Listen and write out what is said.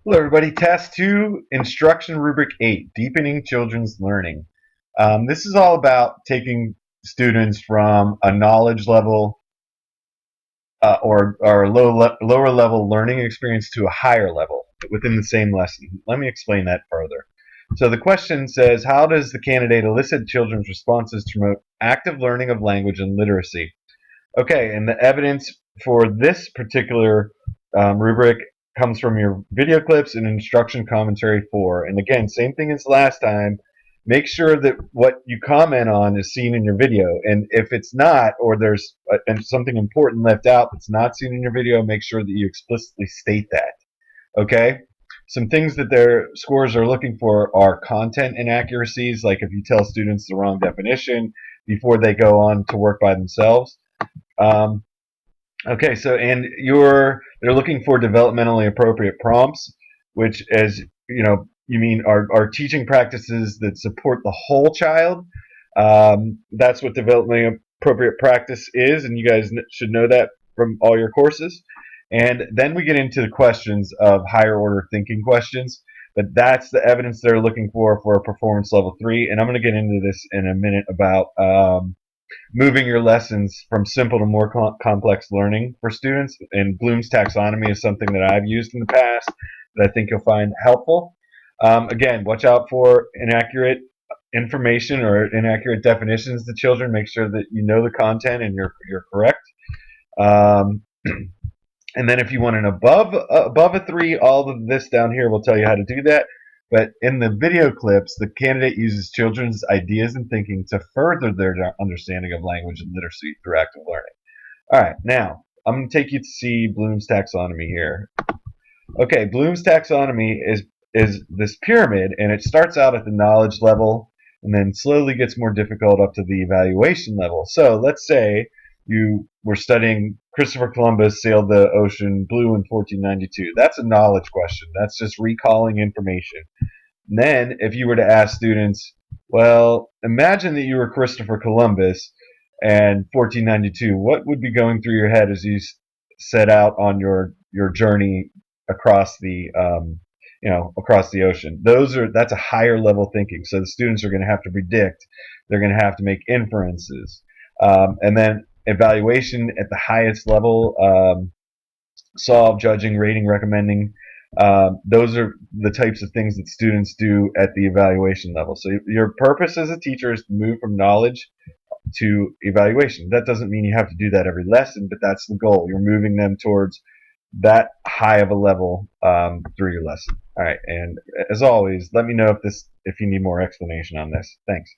Hello, everybody. Task 2, Instruction Rubric 8, Deepening Children's Learning. This is all about taking students from a knowledge level or a lower level learning experience to a higher level within the same lesson. Let me explain that further. So the question says, how does the candidate elicit children's responses to promote active learning of language and literacy? Okay, and the evidence for this particular rubric comes from your video clips and instruction commentary 4. And again, same thing as last time. Make sure that what you comment on is seen in your video. And if it's not, or there's something important left out that's not seen in your video, make sure that you explicitly state that. Okay? Some things that their scores are looking for are content inaccuracies, like if you tell students the wrong definition before they go on to work by themselves. Um, okay, so they're looking for developmentally appropriate prompts, which, as you know, you mean are teaching practices that support the whole child. That's what developmentally appropriate practice is, and you guys should know that from all your courses. And then we get into the questions of higher order thinking questions, but that's the evidence they're looking for a performance level 3. And I'm going to get into this in a minute about moving your lessons from simple to more complex learning for students. And Bloom's taxonomy is something that I've used in the past that I think you'll find helpful. Again, watch out for inaccurate information or inaccurate definitions to children. Make sure that you know the content and you're correct. Um, and then if you want an above a 3, all of this down here will tell you how to do that. But in the video clips, the candidate uses children's ideas and thinking to further their understanding of language and literacy through active learning. All right, now I'm going to take you to see Bloom's taxonomy here. Okay, Bloom's taxonomy is this pyramid, and it starts out at the knowledge level and then slowly gets more difficult up to the evaluation level. So let's say you were studying Christopher Columbus sailed the ocean blue in 1492. That's a knowledge question. That's just recalling information. And then if you were to ask students, well, imagine that you were Christopher Columbus and 1492, what would be going through your head as you set out on your journey across the across the ocean? That's a higher level thinking. So the students are going to have to predict. They're going to have to make inferences, and then evaluation at the highest level, solve, judging, rating, recommending. Those are the types of things that students do at the evaluation level. So your purpose as a teacher is to move from knowledge to evaluation. That doesn't mean you have to do that every lesson, but that's the goal. You're moving them towards that high of a level through your lesson. All right, and as always, let me know if you need more explanation on this. Thanks.